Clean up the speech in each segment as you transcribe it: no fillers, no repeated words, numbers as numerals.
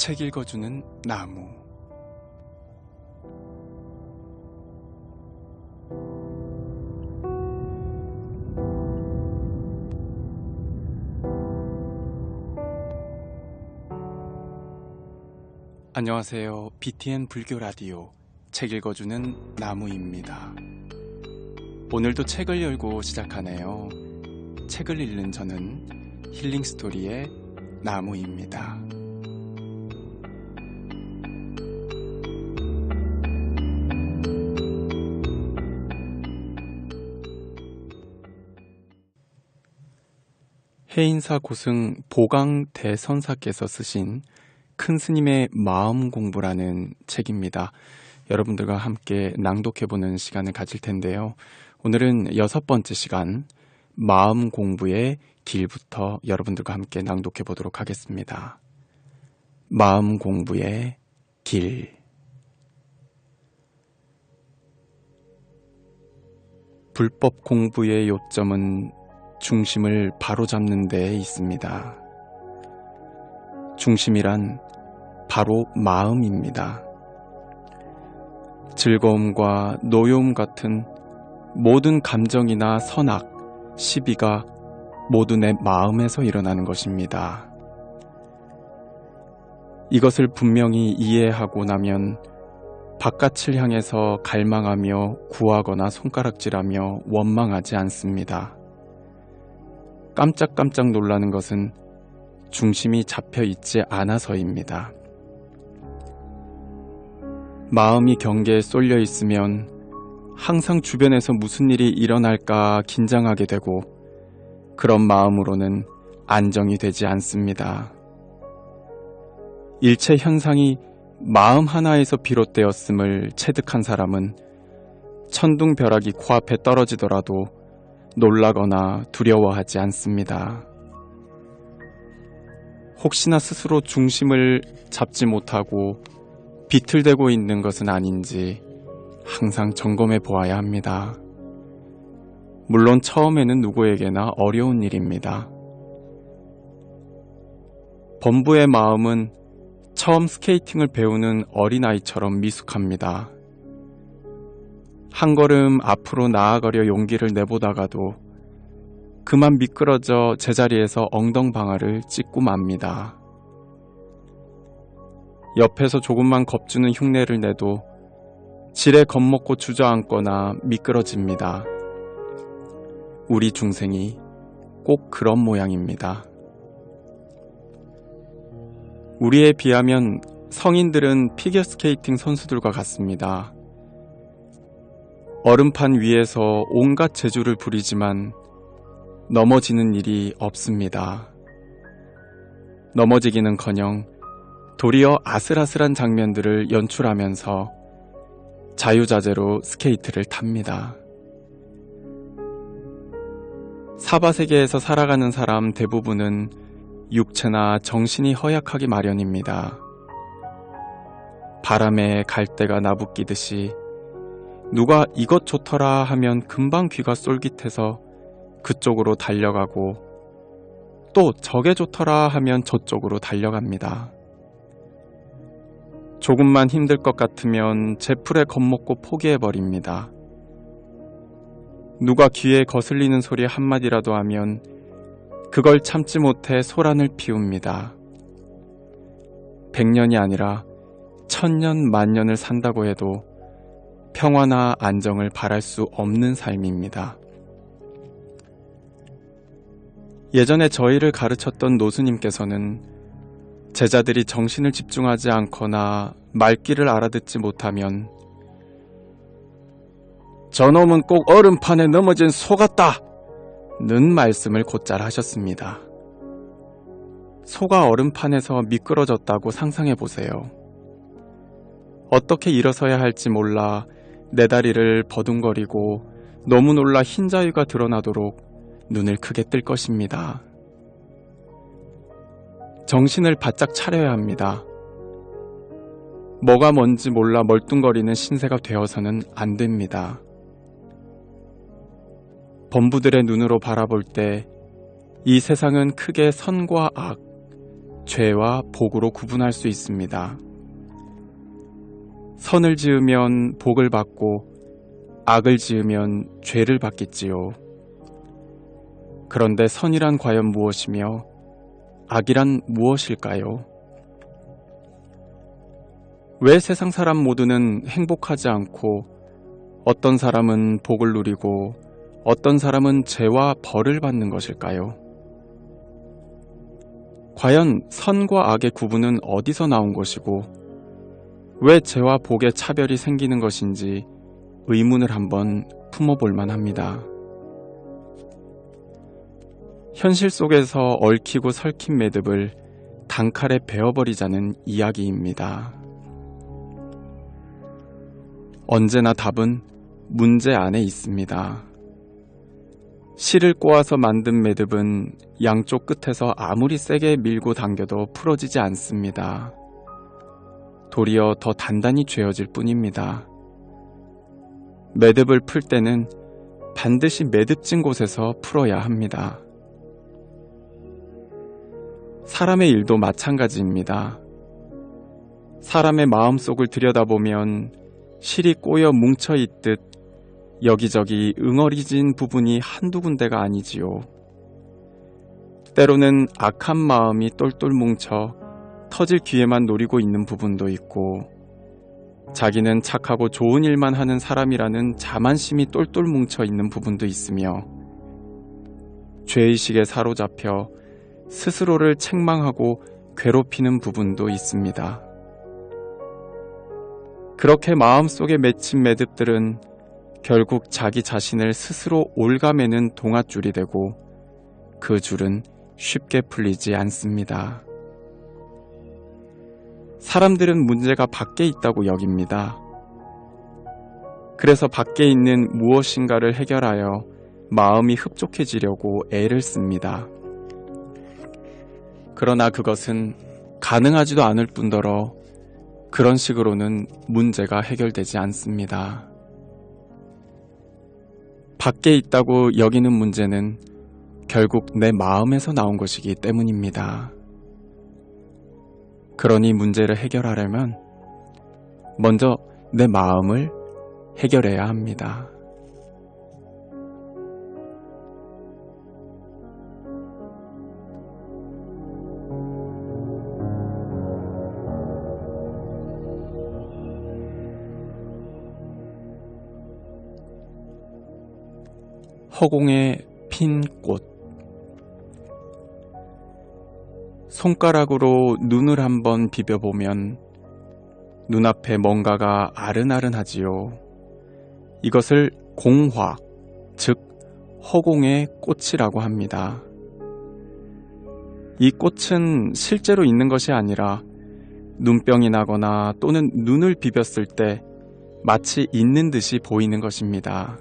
책 읽어주는 나무. 안녕하세요. BTN 불교 라디오 책 읽어주는 나무입니다. 오늘도 책을 열고 시작하네요. 책을 읽는 저는 힐링 스토리의 나무입니다. 해인사 고승 보강 대선사께서 쓰신 큰 스님의 마음 공부라는 책입니다. 여러분들과 함께 낭독해보는 시간을 가질 텐데요. 오늘은 6번째 시간 마음 공부의 길부터 여러분들과 함께 낭독해보도록 하겠습니다. 마음 공부의 길. 불법 공부의 요점은 중심을 바로잡는 데에 있습니다. 중심이란 바로 마음입니다. 즐거움과 노여움 같은 모든 감정이나 선악, 시비가 모두 내 마음에서 일어나는 것입니다. 이것을 분명히 이해하고 나면 바깥을 향해서 갈망하며 구하거나 손가락질하며 원망하지 않습니다. 깜짝깜짝 놀라는 것은 중심이 잡혀 있지 않아서입니다. 마음이 경계에 쏠려 있으면 항상 주변에서 무슨 일이 일어날까 긴장하게 되고 그런 마음으로는 안정이 되지 않습니다. 일체 현상이 마음 하나에서 비롯되었음을 체득한 사람은 천둥벼락이 코앞에 떨어지더라도 놀라거나 두려워하지 않습니다. 혹시나 스스로 중심을 잡지 못하고 비틀대고 있는 것은 아닌지 항상 점검해 보아야 합니다. 물론 처음에는 누구에게나 어려운 일입니다. 범부의 마음은 처음 스케이팅을 배우는 어린아이처럼 미숙합니다. 한 걸음 앞으로 나아가려 용기를 내보다가도 그만 미끄러져 제자리에서 엉덩방아를 찍고 맙니다. 옆에서 조금만 겁주는 흉내를 내도 지레 겁먹고 주저앉거나 미끄러집니다. 우리 중생이 꼭 그런 모양입니다. 우리에 비하면 성인들은 피겨스케이팅 선수들과 같습니다. 얼음판 위에서 온갖 재주를 부리지만 넘어지는 일이 없습니다. 넘어지기는커녕 도리어 아슬아슬한 장면들을 연출하면서 자유자재로 스케이트를 탑니다. 사바세계에서 살아가는 사람 대부분은 육체나 정신이 허약하기 마련입니다. 바람에 갈대가 나부끼듯이 누가 이것 좋더라 하면 금방 귀가 쏠깃해서 그쪽으로 달려가고 또 저게 좋더라 하면 저쪽으로 달려갑니다. 조금만 힘들 것 같으면 제풀에 겁먹고 포기해버립니다. 누가 귀에 거슬리는 소리 한마디라도 하면 그걸 참지 못해 소란을 피웁니다. 100년이 아니라 1000년, 만년을 산다고 해도 평화나 안정을 바랄 수 없는 삶입니다. 예전에 저희를 가르쳤던 노스님께서는 제자들이 정신을 집중하지 않거나 말귀를 알아듣지 못하면 저놈은 꼭 얼음판에 넘어진 소 같다! 는 말씀을 곧잘 하셨습니다. 소가 얼음판에서 미끄러졌다고 상상해 보세요. 어떻게 일어서야 할지 몰라 내 다리를 버둥거리고 너무 놀라 흰자위가 드러나도록 눈을 크게 뜰 것입니다. 정신을 바짝 차려야 합니다. 뭐가 뭔지 몰라 멀뚱거리는 신세가 되어서는 안 됩니다. 범부들의 눈으로 바라볼 때 이 세상은 크게 선과 악, 죄와 복으로 구분할 수 있습니다. 선을 지으면 복을 받고 악을 지으면 죄를 받겠지요. 그런데 선이란 과연 무엇이며 악이란 무엇일까요? 왜 세상 사람 모두는 행복하지 않고 어떤 사람은 복을 누리고 어떤 사람은 죄와 벌을 받는 것일까요? 과연 선과 악의 구분은 어디서 나온 것이고 왜 죄와 복의 차별이 생기는 것인지 의문을 한번 품어볼 만합니다. 현실 속에서 얽히고 설킨 매듭을 단칼에 베어버리자는 이야기입니다. 언제나 답은 문제 안에 있습니다. 실을 꼬아서 만든 매듭은 양쪽 끝에서 아무리 세게 밀고 당겨도 풀어지지 않습니다. 도리어 더 단단히 죄어질 뿐입니다. 매듭을 풀 때는 반드시 매듭진 곳에서 풀어야 합니다. 사람의 일도 마찬가지입니다. 사람의 마음속을 들여다보면 실이 꼬여 뭉쳐있듯 여기저기 응어리진 부분이 한두 군데가 아니지요. 때로는 악한 마음이 똘똘 뭉쳐 터질 기회만 노리고 있는 부분도 있고 자기는 착하고 좋은 일만 하는 사람이라는 자만심이 똘똘 뭉쳐 있는 부분도 있으며 죄의식에 사로잡혀 스스로를 책망하고 괴롭히는 부분도 있습니다. 그렇게 마음속에 맺힌 매듭들은 결국 자기 자신을 스스로 올가매는 동아줄이 되고 그 줄은 쉽게 풀리지 않습니다. 사람들은 문제가 밖에 있다고 여깁니다. 그래서 밖에 있는 무엇인가를 해결하여 마음이 흡족해지려고 애를 씁니다. 그러나 그것은 가능하지도 않을 뿐더러 그런 식으로는 문제가 해결되지 않습니다. 밖에 있다고 여기는 문제는 결국 내 마음에서 나온 것이기 때문입니다. 그러니 문제를 해결하려면 먼저 내 마음을 해결해야 합니다. 허공에 핀 꽃. 손가락으로 눈을 한번 비벼보면 눈앞에 뭔가가 아른아른하지요. 이것을 공화, 즉 허공의 꽃이라고 합니다. 이 꽃은 실제로 있는 것이 아니라 눈병이 나거나 또는 눈을 비볐을 때 마치 있는 듯이 보이는 것입니다.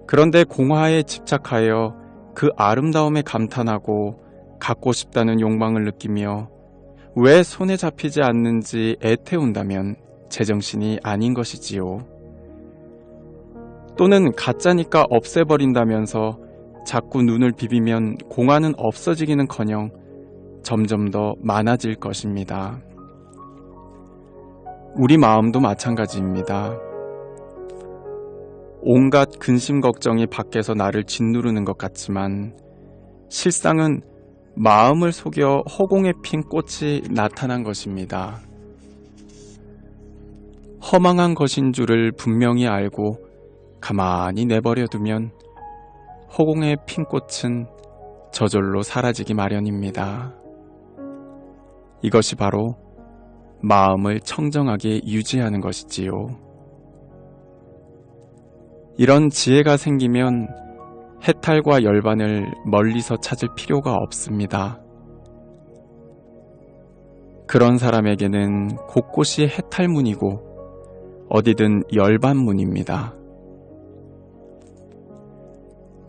그런데 공화에 집착하여 그 아름다움에 감탄하고 갖고 싶다는 욕망을 느끼며 왜 손에 잡히지 않는지 애태운다면 제정신이 아닌 것이지요. 또는 가짜니까 없애버린다면서 자꾸 눈을 비비면 공화는 없어지기는커녕 점점 더 많아질 것입니다. 우리 마음도 마찬가지입니다. 온갖 근심 걱정이 밖에서 나를 짓누르는 것 같지만 실상은 마음을 속여 허공에 핀 꽃이 나타난 것입니다. 허망한 것인 줄을 분명히 알고 가만히 내버려두면 허공에 핀 꽃은 저절로 사라지기 마련입니다. 이것이 바로 마음을 청정하게 유지하는 것이지요. 이런 지혜가 생기면 해탈과 열반을 멀리서 찾을 필요가 없습니다. 그런 사람에게는 곳곳이 해탈문이고 어디든 열반문입니다.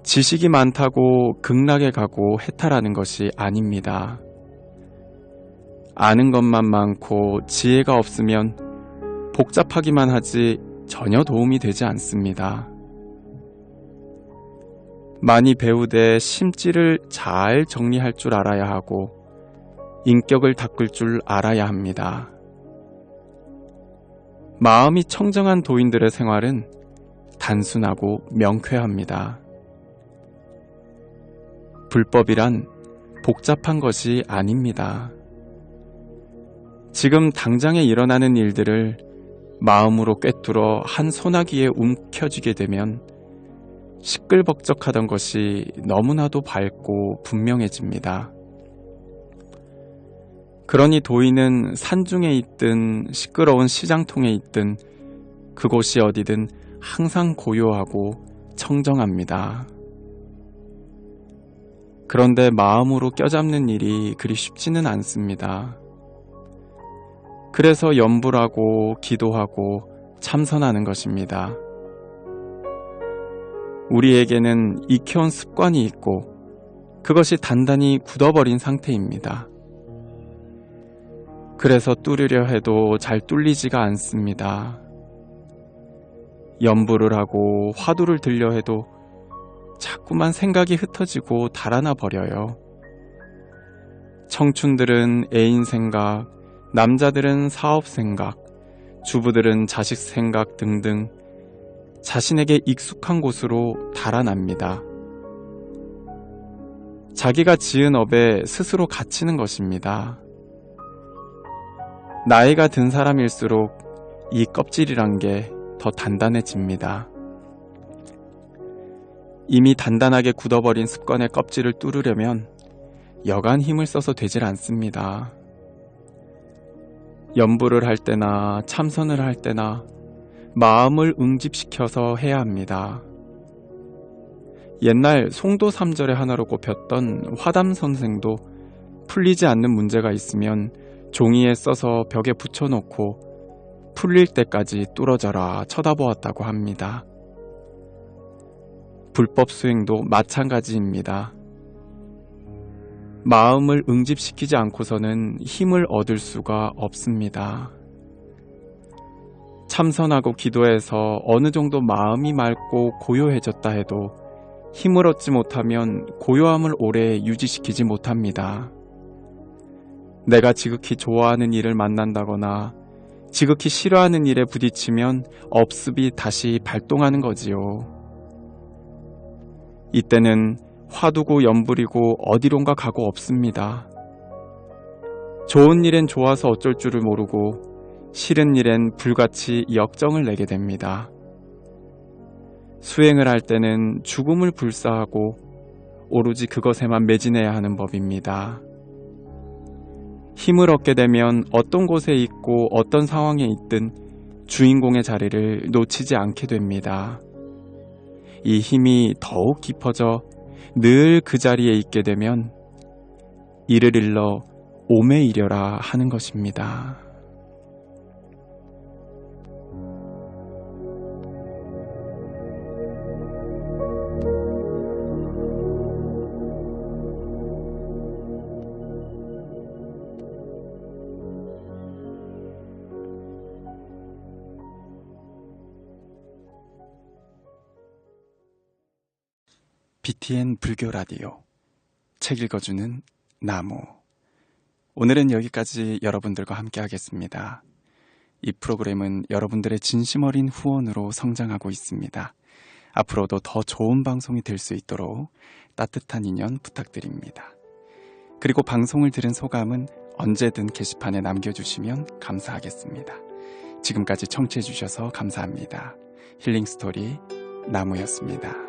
지식이 많다고 극락에 가고 해탈하는 것이 아닙니다. 아는 것만 많고 지혜가 없으면 복잡하기만 하지 전혀 도움이 되지 않습니다. 많이 배우되 심지를 잘 정리할 줄 알아야 하고 인격을 닦을 줄 알아야 합니다. 마음이 청정한 도인들의 생활은 단순하고 명쾌합니다. 불법이란 복잡한 것이 아닙니다. 지금 당장에 일어나는 일들을 마음으로 꿰뚫어 한 소나기에 움켜쥐게 되면 시끌벅적하던 것이 너무나도 밝고 분명해집니다. 그러니 도인은 산중에 있든 시끄러운 시장통에 있든 그곳이 어디든 항상 고요하고 청정합니다. 그런데 마음으로 껴잡는 일이 그리 쉽지는 않습니다. 그래서 염불하고 기도하고 참선하는 것입니다. 우리에게는 익혀온 습관이 있고 그것이 단단히 굳어버린 상태입니다. 그래서 뚫으려 해도 잘 뚫리지가 않습니다. 염불을 하고 화두를 들려 해도 자꾸만 생각이 흩어지고 달아나 버려요. 청춘들은 애인 생각, 남자들은 사업 생각, 주부들은 자식 생각 등등 자신에게 익숙한 곳으로 달아납니다. 자기가 지은 업에 스스로 갇히는 것입니다. 나이가 든 사람일수록 이 껍질이란 게 더 단단해집니다. 이미 단단하게 굳어버린 습관의 껍질을 뚫으려면 여간 힘을 써서 되질 않습니다. 염불을 할 때나 참선을 할 때나 마음을 응집시켜서 해야 합니다. 옛날 송도 3절의 하나로 꼽혔던 화담 선생도 풀리지 않는 문제가 있으면 종이에 써서 벽에 붙여놓고 풀릴 때까지 뚫어져라 쳐다보았다고 합니다. 불법 수행도 마찬가지입니다. 마음을 응집시키지 않고서는 힘을 얻을 수가 없습니다. 참선하고 기도해서 어느 정도 마음이 맑고 고요해졌다 해도 힘을 얻지 못하면 고요함을 오래 유지시키지 못합니다. 내가 지극히 좋아하는 일을 만난다거나 지극히 싫어하는 일에 부딪히면 업습이 다시 발동하는 거지요. 이때는 화두고 염불이고 어디론가 가고 없습니다. 좋은 일엔 좋아서 어쩔 줄을 모르고 싫은 일엔 불같이 역정을 내게 됩니다. 수행을 할 때는 죽음을 불사하고 오로지 그것에만 매진해야 하는 법입니다. 힘을 얻게 되면 어떤 곳에 있고 어떤 상황에 있든 주인공의 자리를 놓치지 않게 됩니다. 이 힘이 더욱 깊어져 늘 그 자리에 있게 되면 이를 일러 오매 이려라 하는 것입니다. BTN 불교 라디오 책 읽어주는 나무. 오늘은 여기까지 여러분들과 함께 하겠습니다. 이 프로그램은 여러분들의 진심 어린 후원으로 성장하고 있습니다. 앞으로도 더 좋은 방송이 될 수 있도록 따뜻한 인연 부탁드립니다. 그리고 방송을 들은 소감은 언제든 게시판에 남겨주시면 감사하겠습니다. 지금까지 청취해주셔서 감사합니다. 힐링스토리 나무였습니다.